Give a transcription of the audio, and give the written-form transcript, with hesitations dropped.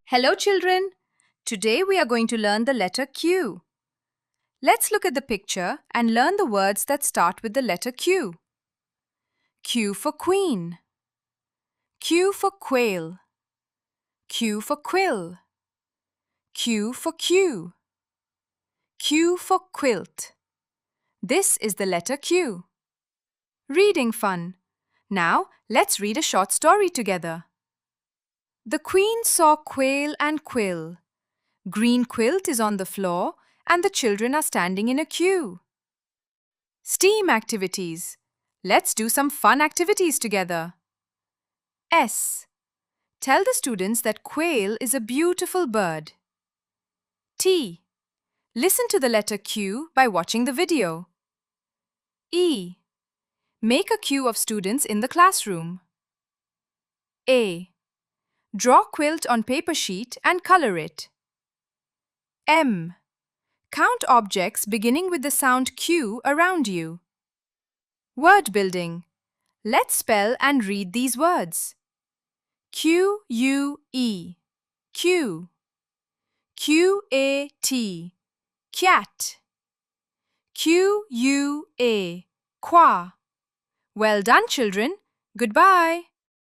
Hello children, today we are going to learn the letter Q. Let's look at the picture and learn the words that start with the letter Q. Q for queen. Q for quail. Q for quill. Q for Q. Q for quilt. This is the letter Q. Reading fun. Now let's read a short story together. The queen saw Quail and Quill. Green quilt is on the floor and the children are standing in a queue. STEAM activities. Let's do some fun activities together. S. Tell the students that quail is a beautiful bird. T. Listen to the letter Q by watching the video. E. Make a queue of students in the classroom. A. Draw quilt on paper sheet and color it. M. Count objects beginning with the sound Q around you. Word building. Let's spell and read these words. Q-U-E, Q. Q-A-T, cat. Q-U-A, qua. Well done, children. Goodbye.